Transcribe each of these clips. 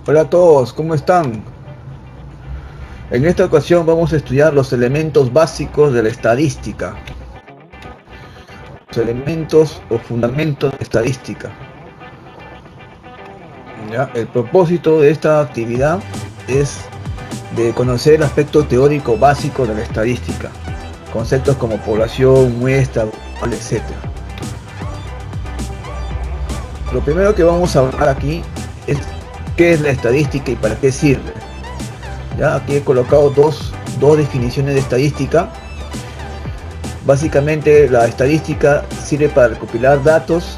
Hola a todos, ¿cómo están? En esta ocasión vamos a estudiar los elementos básicos de la estadística, los elementos o fundamentos de estadística. ¿Ya? El propósito de esta actividad es de conocer el aspecto teórico básico de la estadística, conceptos como población, muestra, etc. Lo primero que vamos a hablar aquí es qué es la estadística y para qué sirve. ¿Ya? Aquí he colocado dos definiciones de estadística. Básicamente la estadística sirve para recopilar datos,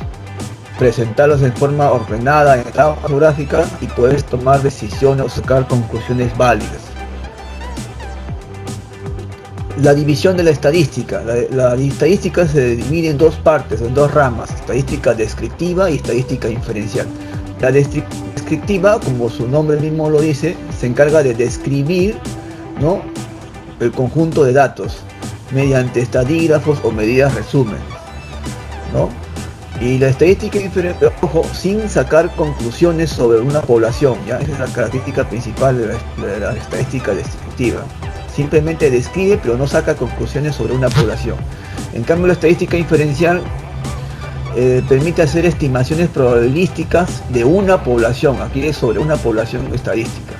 presentarlos en forma ordenada en tablas gráficas y poder tomar decisiones o sacar conclusiones válidas. La división de la estadística. La estadística se divide en dos partes, en dos ramas: estadística descriptiva y estadística inferencial. La descriptiva, como su nombre mismo lo dice, se encarga de describir, ¿no?, el conjunto de datos mediante estadígrafos o medidas resúmenes, ¿no? Y la estadística inferencial, ojo, sin sacar conclusiones sobre una población, ¿ya? Esa es la característica principal de la estadística descriptiva. Simplemente describe, pero no saca conclusiones sobre una población. En cambio, la estadística inferencial permite hacer estimaciones probabilísticas de una población, aquí es sobre una población estadística,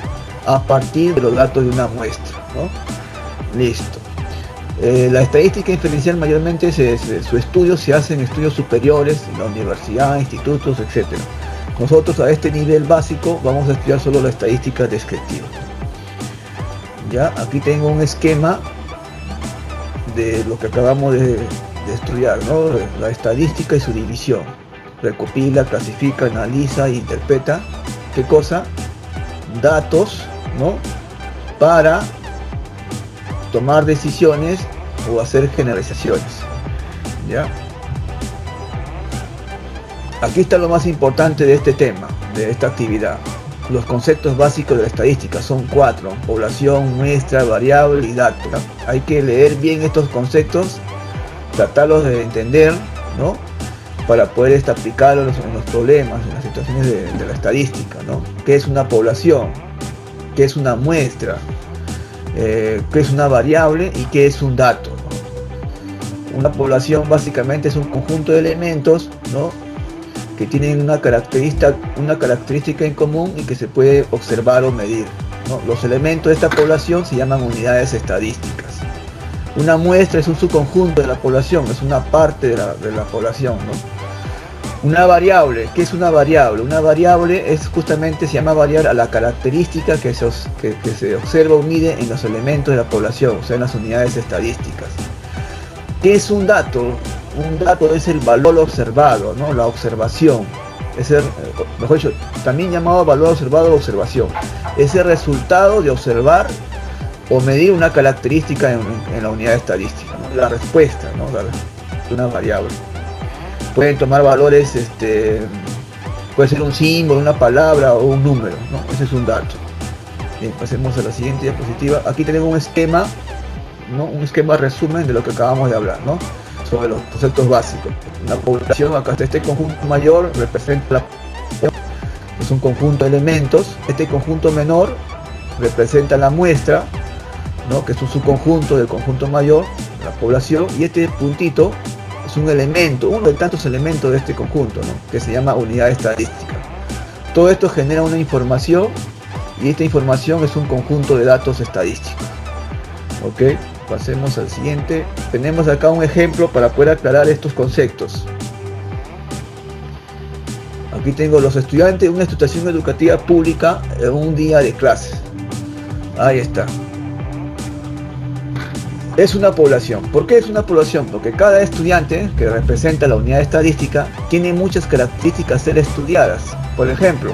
a partir de los datos de una muestra, ¿no? Listo. La estadística inferencial mayormente su estudio se hace en estudios superiores, en la universidad, institutos, etc. Nosotros a este nivel básico vamos a estudiar solo la estadística descriptiva. Ya, aquí tengo un esquema de lo que acabamos de estudiar, ¿no? La estadística y su división. Recopila, clasifica, analiza e interpreta, ¿qué cosa? Datos, ¿no?, para tomar decisiones o hacer generalizaciones. ¿Ya? Aquí está lo más importante de este tema, de esta actividad. Los conceptos básicos de la estadística son 4: población, muestra, variable y dato. ¿No? Hay que leer bien estos conceptos, tratarlos de entender, ¿no?, para poder aplicarlos en los problemas, en las situaciones de la estadística, ¿no? ¿Qué es una población? ¿Qué es una muestra? ¿Qué es una variable y qué es un dato? ¿No? Una población básicamente es un conjunto de elementos, ¿no?, que tienen una característica en común y que se puede observar o medir, ¿no? Los elementos de esta población se llaman unidades estadísticas. Una muestra es un subconjunto de la población, es una parte de la población, ¿no? Una variable, ¿qué es una variable? Una variable es justamente, se llama variable a la característica que se observa o mide en los elementos de la población, o sea, en las unidades estadísticas. ¿Qué es un dato? Un dato es el valor observado, ¿no?, la observación. Mejor dicho, también llamado valor observado o observación. Es el resultado de observar o medir una característica en la unidad estadística, ¿no? La respuesta, ¿no?, de una variable. Pueden tomar valores, puede ser un símbolo, una palabra o un número, ¿no? Ese es un dato. Bien, pasemos a la siguiente diapositiva. Aquí tenemos un esquema, ¿no?, un esquema resumen de lo que acabamos de hablar, ¿no?, sobre los conceptos básicos. La población, acá está este conjunto mayor, representa la población, es un conjunto de elementos. Este conjunto menor representa la muestra, ¿no?, que es un subconjunto del conjunto mayor, la población, y este puntito es un elemento, uno de tantos elementos de este conjunto, ¿no?, que se llama unidad estadística. Todo esto genera una información y esta información es un conjunto de datos estadísticos. ¿Ok? Pasemos al siguiente. Tenemos acá un ejemplo para poder aclarar estos conceptos. Aquí tengo los estudiantes de una institución educativa pública en un día de clase. Ahí está. Es una población. ¿Por qué es una población? Porque cada estudiante que representa la unidad estadística tiene muchas características a ser estudiadas. Por ejemplo,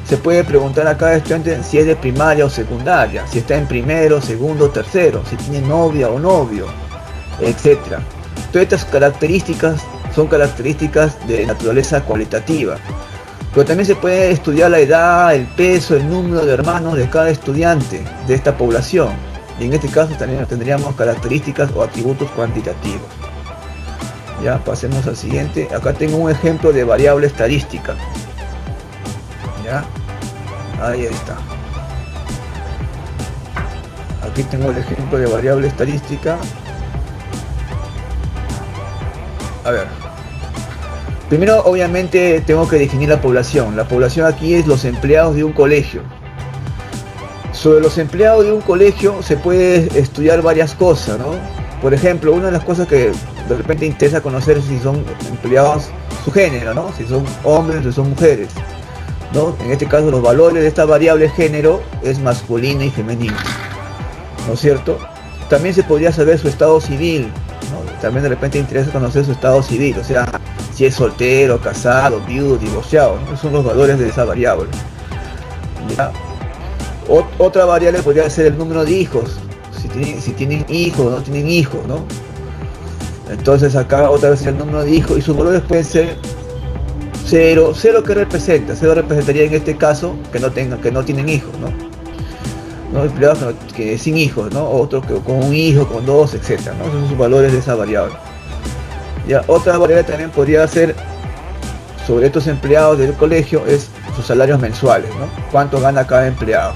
se puede preguntar a cada estudiante si es de primaria o secundaria, si está en primero, segundo, tercero, si tiene novia o novio, etc. Todas estas características son características de naturaleza cualitativa. Pero también se puede estudiar la edad, el peso, el número de hermanos de cada estudiante de esta población. Y en este caso también tendríamos características o atributos cuantitativos. Ya, pasemos al siguiente. Acá tengo un ejemplo de variable estadística. ¿Ya? Ahí está. Aquí tengo el ejemplo de variable estadística. A ver. Primero, obviamente, tengo que definir la población. La población aquí es los empleados de un colegio. Sobre los empleados de un colegio se puede estudiar varias cosas, ¿no? Por ejemplo, una de las cosas que de repente interesa conocer es si son empleados, su género, ¿no? Si son hombres o son mujeres, ¿no? En este caso, los valores de esta variable género es masculino y femenino, ¿no es cierto? También se podría saber su estado civil, ¿no? También de repente interesa conocer su estado civil, o sea, si es soltero, casado, viudo, divorciado, ¿no? Esos son los valores de esa variable. ¿Ya? Otra variable podría ser el número de hijos, si tienen hijos o no tienen hijos, ¿no? Entonces acá otra vez el número de hijos y sus valores pueden ser 0, 0 que representa, 0 representaría en este caso que no tienen hijos, ¿no? ¿No? Empleados que sin hijos, ¿no? Otros que con un hijo, con dos, etcétera, ¿no? Esos son sus valores de esa variable. Ya, otra variable también podría ser sobre estos empleados del colegio es sus salarios mensuales, ¿no? Cuánto gana cada empleado,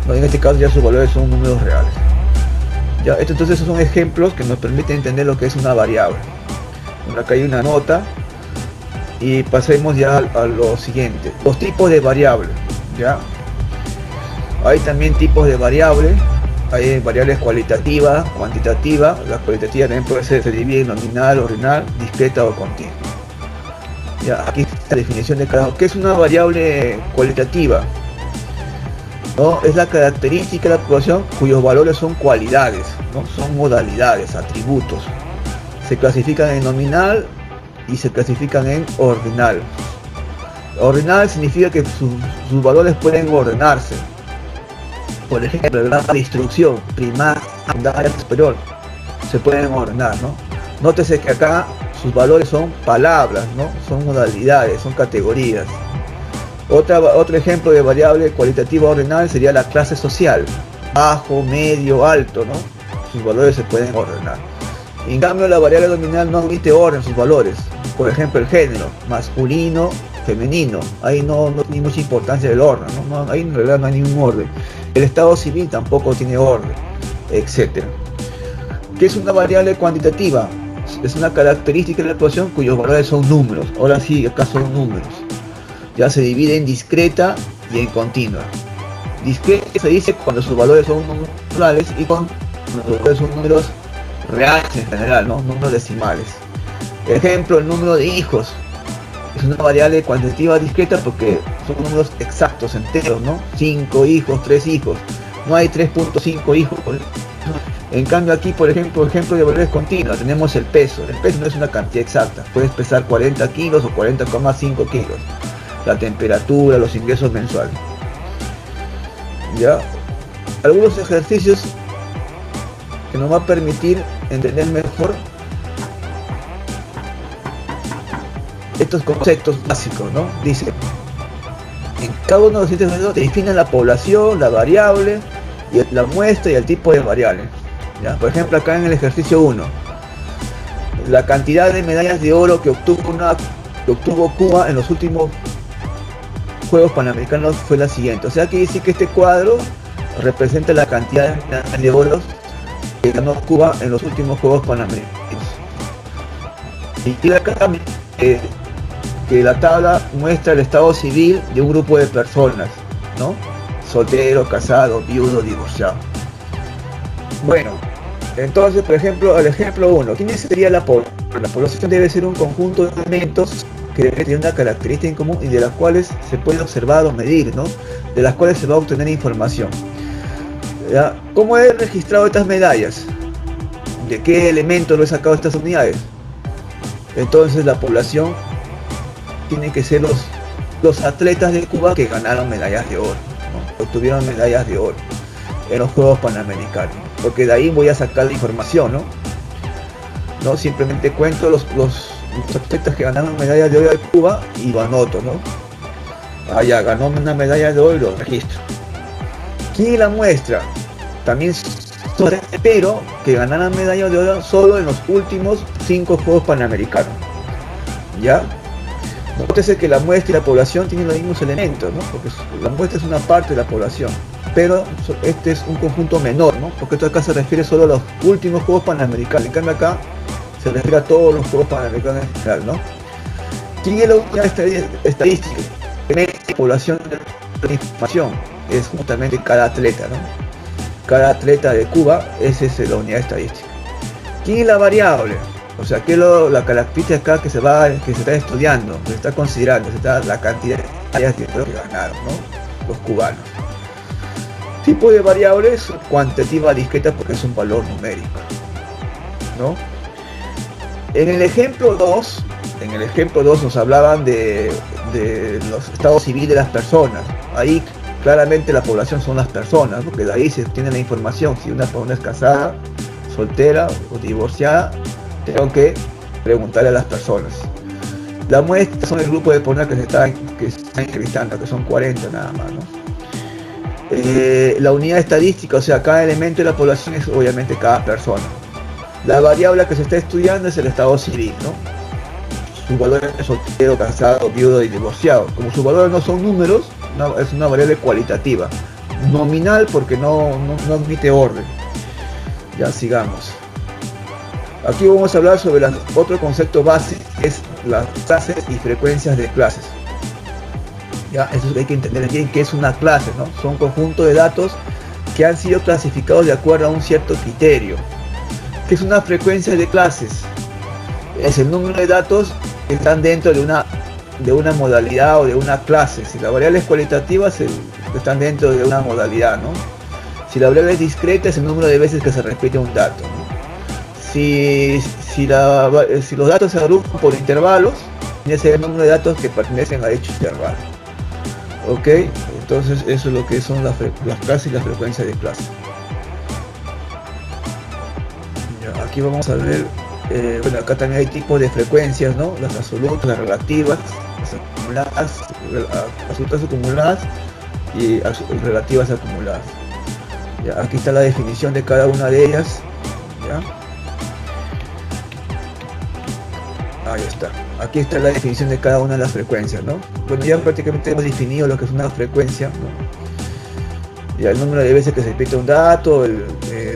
¿no? En este caso ya sus valores son números reales. Ya, entonces esos son ejemplos que nos permiten entender lo que es una variable. Bueno, acá hay una nota y pasemos ya a lo siguiente, los tipos de variables. Ya, hay también tipos de variables. Hay variables cualitativas, cuantitativas. La cualitativa también se divide en nominal, ordinal, discreta o continua. Ya, aquí está la definición de cada uno. ¿Qué es una variable cualitativa? ¿No? Es la característica de la población cuyos valores son cualidades, ¿no? Son modalidades, atributos. Se clasifican en nominal y se clasifican en ordinal. Ordinal significa que sus valores pueden ordenarse. Por ejemplo, el grado de instrucción, primaria, secundaria, superior, se pueden ordenar, ¿no? Nótese que acá sus valores son palabras, ¿no? Son modalidades, son categorías. Otro ejemplo de variable cualitativa ordinal sería la clase social, bajo, medio, alto, ¿no? Sus valores se pueden ordenar. En cambio, la variable nominal no admite orden sus valores. Por ejemplo, el género, masculino, femenino, ahí no tiene mucha importancia el orden, ¿no? Ahí en realidad no hay ningún orden. El estado civil tampoco tiene orden, etc. ¿Qué es una variable cuantitativa? Es una característica de la población cuyos valores son números. Ahora sí, acá son números. Ya se divide en discreta y en continua. Discreta se dice cuando sus valores son naturales y cuando sus valores son números reales en general, ¿no? Números decimales. Ejemplo, el número de hijos. Es una variable cuantitativa discreta porque son números exactos, enteros, ¿no? 5 hijos, 3 hijos. No hay 3.5 hijos. En cambio aquí, por ejemplo de valores continuos, tenemos el peso. El peso no es una cantidad exacta. Puedes pesar 40 kilos o 40,5 kilos. La temperatura, los ingresos mensuales. ¿Ya? Algunos ejercicios que nos va a permitir entender mejor estos conceptos básicos, ¿no? Dice, en cada uno de los sitios te definen la población, la variable, y la muestra y el tipo de variable. ¿Ya? Por ejemplo, acá en el ejercicio 1, la cantidad de medallas de oro que obtuvo Cuba en los últimos Juegos Panamericanos fue la siguiente. O sea, quiere decir que este cuadro representa la cantidad de medallas de oro que ganó Cuba en los últimos Juegos Panamericanos. Y acá también que la tabla muestra el estado civil de un grupo de personas, ¿no? Soltero, casado, viudo, divorciado. Bueno, entonces, por ejemplo, el ejemplo 1, ¿quién sería la población? La población debe ser un conjunto de elementos que debe tener una característica en común y de las cuales se puede observar o medir, ¿no? De las cuales se va a obtener información. ¿Ya? ¿Cómo he registrado estas medallas? ¿De qué elemento lo he sacado estas unidades? Entonces la población tiene que ser los atletas de Cuba que ganaron medallas de oro, ¿no? Obtuvieron medallas de oro en los Juegos Panamericanos, porque de ahí voy a sacar la información, ¿no? Simplemente cuento los atletas que ganaron medallas de oro de Cuba y lo anoto, ¿no? Ah, ya, ganó una medalla de oro y lo registro. ¿Quién la muestra? También pero que ganaran medallas de oro solo en los últimos 5 Juegos Panamericanos. ¿Ya? Nótese que la muestra y la población tienen los mismos elementos, ¿no? Porque la muestra es una parte de la población, pero este es un conjunto menor, ¿no? Porque esto acá se refiere solo a los últimos Juegos Panamericanos. En cambio acá se refiere a todos los Juegos Panamericanos en general, ¿no? ¿Quién es la unidad estadística? La población de información es justamente cada atleta, ¿no? Cada atleta de Cuba, esa es la unidad estadística. ¿Quién es la variable? O sea, ¿qué es la característica acá que se está estudiando, que se está considerando, la cantidad de áreas que ganaron, ¿no? Los cubanos. Tipo de variables cuantitativa discreta porque es un valor numérico, ¿no? En el ejemplo 2 nos hablaban de los estados civiles de las personas. Ahí claramente la población son las personas, porque de ahí se obtiene la información. Si una persona es casada, soltera o divorciada, tengo que preguntarle a las personas. La muestra son el grupo de personas que se están entrevistando, que son 40 nada más, ¿no? La unidad estadística, o sea, cada elemento de la población es obviamente cada persona. La variable que se está estudiando es el estado civil, ¿no? Sus valores de soltero, casado, viudo y divorciado. Como sus valores no son números, es una variable cualitativa. Nominal porque no admite orden. Ya sigamos. Aquí vamos a hablar sobre otro concepto base, que es las clases y frecuencias de clases. Ya, eso hay que entender bien qué es una clase, ¿no? Son un conjunto de datos que han sido clasificados de acuerdo a un cierto criterio. ¿Qué es una frecuencia de clases? Es el número de datos que están dentro de una modalidad o de una clase. Si la variable es cualitativa, están dentro de una modalidad, ¿no? Si la variable es discreta, es el número de veces que se repite un dato, ¿no? Si los datos se agrupan por intervalos, tiene que ser el número de datos que pertenecen a dicho intervalo. ¿Ok? Entonces eso es lo que son las clases y las frecuencias de clase. Ya, aquí vamos a ver, bueno, acá también hay tipos de frecuencias, ¿no? Las absolutas, las relativas, las acumuladas, absolutas acumuladas y relativas acumuladas. Ya, aquí está la definición de cada una de ellas. ¿Ya? Ahí está. Aquí está la definición de cada una de las frecuencias, ¿no? Bueno, ya prácticamente hemos definido lo que es una frecuencia, ¿no? Ya el número de veces que se repite un dato, el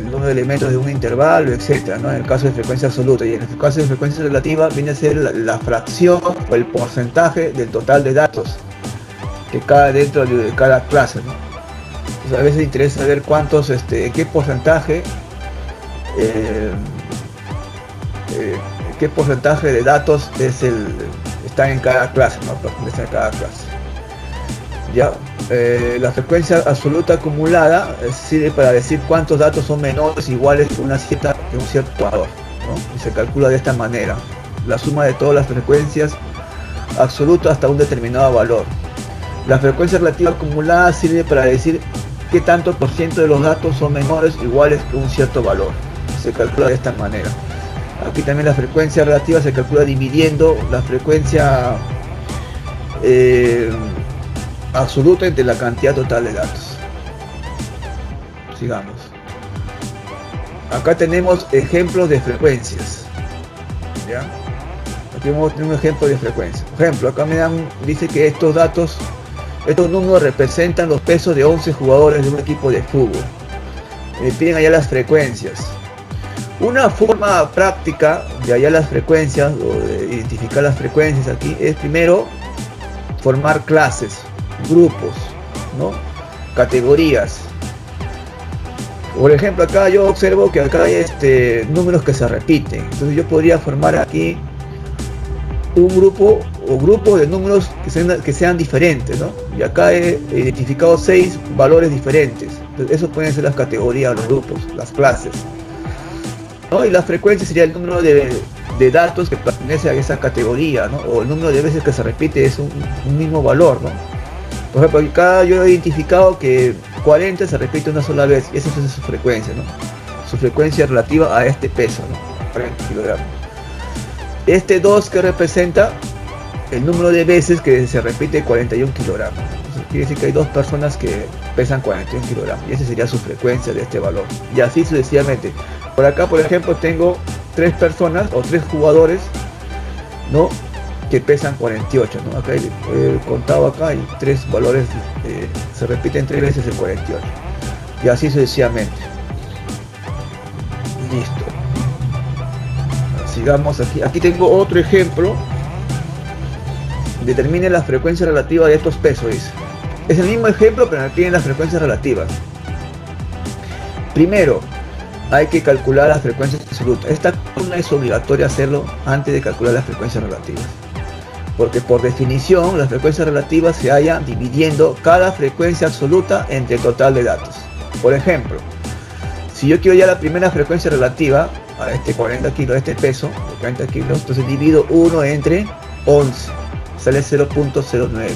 número de elementos de un intervalo, etcétera, ¿no? En el caso de frecuencia absoluta, y en el caso de frecuencia relativa viene a ser la fracción o el porcentaje del total de datos que cae dentro de cada clase, ¿no? Entonces, a veces interesa saber cuántos, qué porcentaje qué porcentaje de datos está en cada clase, ¿no? Pertenece a cada clase. Ya, la frecuencia absoluta acumulada sirve para decir cuántos datos son menores o iguales que un cierto valor, ¿no? Y se calcula de esta manera: la suma de todas las frecuencias absolutas hasta un determinado valor. La frecuencia relativa acumulada sirve para decir qué tanto por ciento de los datos son menores o iguales que un cierto valor. Se calcula de esta manera. Aquí también la frecuencia relativa se calcula dividiendo la frecuencia absoluta entre la cantidad total de datos. Sigamos. Acá tenemos ejemplos de frecuencias. ¿Ya? Aquí vamos a tener un ejemplo de frecuencia. Por ejemplo, acá dice que estos números representan los pesos de 11 jugadores de un equipo de fútbol. Me piden allá las frecuencias. Una forma práctica de hallar las frecuencias o de identificar las frecuencias aquí es primero formar clases, grupos, ¿no? Categorías. Por ejemplo, acá yo observo que acá hay números que se repiten. Entonces yo podría formar aquí un grupo o grupos de números que sean diferentes, ¿no? Y acá he identificado 6 valores diferentes. Entonces, eso pueden ser las categorías, los grupos, las clases, ¿no? Y la frecuencia sería el número de datos que pertenece a esa categoría, ¿no? O el número de veces que se repite es un mismo valor, ¿no? Por ejemplo, acá yo he identificado que 40 se repite una sola vez, y esa es su frecuencia, ¿no? Su frecuencia relativa a este peso, ¿no? 40 kilogramos. 2 que representa el número de veces que se repite 41 kilogramos. Entonces, quiere decir que hay 2 personas que pesan 41 kilogramos, y esa sería su frecuencia de este valor. Y así sucesivamente. Por acá, por ejemplo, tengo 3 personas o 3 jugadores, ¿no? que pesan 48, ¿no? Acá he contado acá y 3 valores, se repiten 3 veces el 48 y así sucesivamente. Listo, sigamos aquí. Aquí tengo otro ejemplo. Determine la frecuencia relativa de estos pesos, dice. Es el mismo ejemplo, pero tiene las frecuencias relativas. Primero hay que calcular las frecuencias absolutas. Esta columna es obligatorio hacerlo antes de calcular las frecuencias relativas, porque por definición las frecuencias relativas se hallan dividiendo cada frecuencia absoluta entre el total de datos. Por ejemplo, si yo quiero ya la primera frecuencia relativa a este 40 kilos, a este peso de 40 kilos, entonces divido 1 entre 11, sale 0.09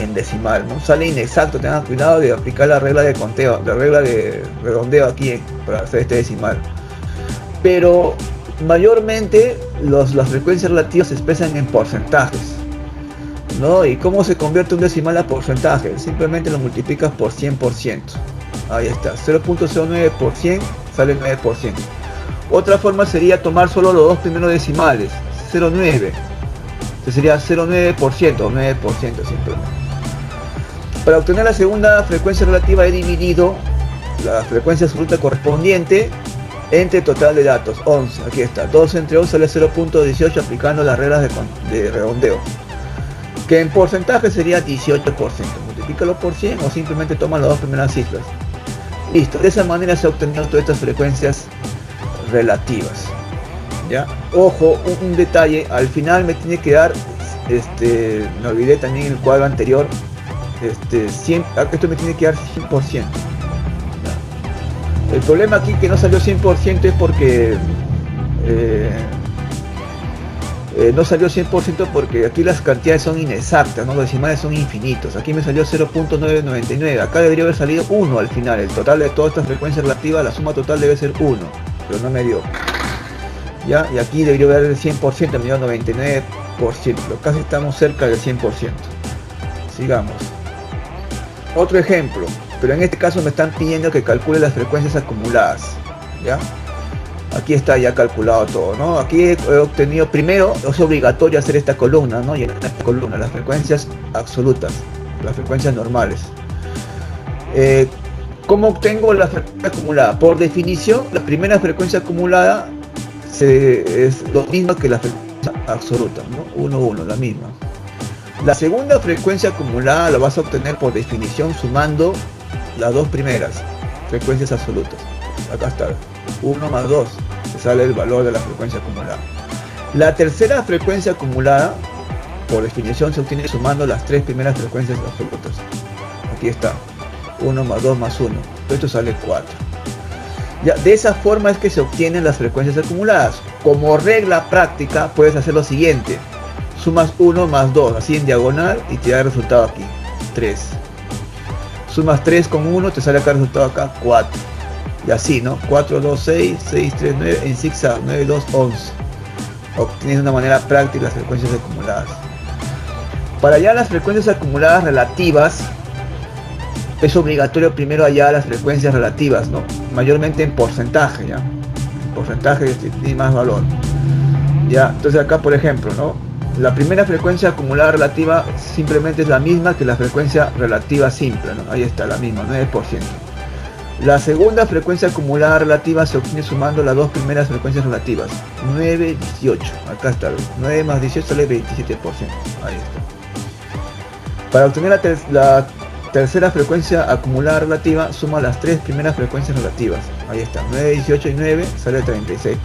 en decimal, ¿no? Sale inexacto, tengan cuidado de aplicar la regla de conteo, la regla de redondeo aquí para hacer este decimal. Pero mayormente las frecuencias relativas se expresan en porcentajes, ¿no? ¿Y cómo se convierte un decimal a porcentaje? Simplemente lo multiplicas por 100%. Ahí está, 0.09 por 100 sale 9%. Otra forma sería tomar solo los dos primeros decimales, 0.9. Este sería 0.9%, 9% simplemente. Para obtener la segunda frecuencia relativa he dividido la frecuencia absoluta correspondiente entre total de datos, 11. Aquí está, 2 entre 11 sale 0.18 aplicando las reglas de redondeo, que en porcentaje sería 18%. Multiplícalo por 100 o simplemente toma las dos primeras cifras. Listo, de esa manera se ha obtenido todas estas frecuencias relativas. ¿Ya? Ojo, un detalle, al final me tiene que dar, me olvidé también en el cuadro anterior, 100, esto me tiene que dar 100%. ¿Ya? El problema aquí que no salió 100% es porque no salió 100% porque aquí las cantidades son inexactas, ¿no? Los decimales son infinitos. Aquí me salió 0.999, acá debería haber salido 1 al final. El total de todas estas frecuencias relativas, la suma total debe ser 1, pero no me dio. ¿Ya? Y aquí debería haber el 100%, me dio 99%, pero casi estamos cerca del 100%. Sigamos. Otro ejemplo, pero en este caso me están pidiendo que calcule las frecuencias acumuladas. ¿Ya? Aquí está ya calculado todo, ¿no? Aquí he obtenido, primero es obligatorio hacer esta columna, ¿no? Y en esta columna las frecuencias absolutas, las frecuencias normales. ¿Cómo obtengo la frecuencia acumulada? Por definición, la primera frecuencia acumulada es lo mismo que la frecuencia absoluta, ¿no? 1, 1, la misma. La segunda frecuencia acumulada la vas a obtener por definición sumando las dos primeras frecuencias absolutas. Acá está, 1 más 2, te sale el valor de la frecuencia acumulada. La tercera frecuencia acumulada, por definición, se obtiene sumando las tres primeras frecuencias absolutas. Aquí está, 1 más 2 más 1, esto sale 4. Ya, de esa forma es que se obtienen las frecuencias acumuladas. Como regla práctica puedes hacer lo siguiente: sumas 1 más 2, así en diagonal, y te da el resultado aquí, 3. Sumas 3 con 1, te sale acá el resultado acá, 4. Y así, ¿no? 4, 2, 6, 6, 3, 9, en zigzag, 9, 2, 11. Obtienes de una manera práctica las frecuencias acumuladas. Para hallar las frecuencias acumuladas relativas, es obligatorio primero hallar las frecuencias relativas, ¿no? Mayormente en porcentaje, ¿ya? En porcentaje tiene más valor. Ya, entonces acá, por ejemplo, ¿no? La primera frecuencia acumulada relativa simplemente es la misma que la frecuencia relativa simple, ¿no? Ahí está, la misma, 9%. La segunda frecuencia acumulada relativa se obtiene sumando las dos primeras frecuencias relativas, 9, 18. Acá está, 9 más 18 sale 27%. Ahí está. Para obtener la tercera frecuencia acumulada relativa, suma las tres primeras frecuencias relativas. Ahí está, 9, 18 y 9 sale 36%.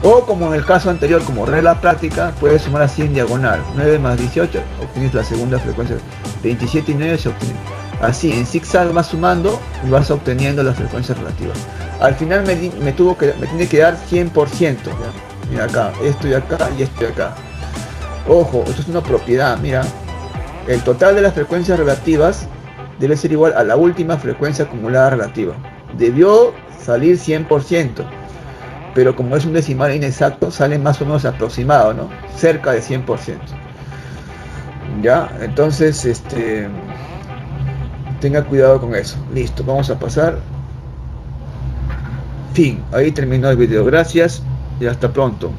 O como en el caso anterior, como regla práctica, puedes sumar así en diagonal. 9 más 18, obtienes la segunda frecuencia. 27 y 9 se obtienen. Así, en zigzag vas sumando y vas obteniendo las frecuencias relativas. Al final me tiene que dar 100%. ¿Ya? Mira acá, esto y acá y esto y acá. Ojo, esto es una propiedad, mira. El total de las frecuencias relativas debe ser igual a la última frecuencia acumulada relativa. Debió salir 100%, pero como es un decimal inexacto, sale más o menos aproximado, ¿no? Cerca de 100%. Ya, entonces, tenga cuidado con eso. Listo, vamos a pasar. Fin, ahí terminó el video. Gracias y hasta pronto.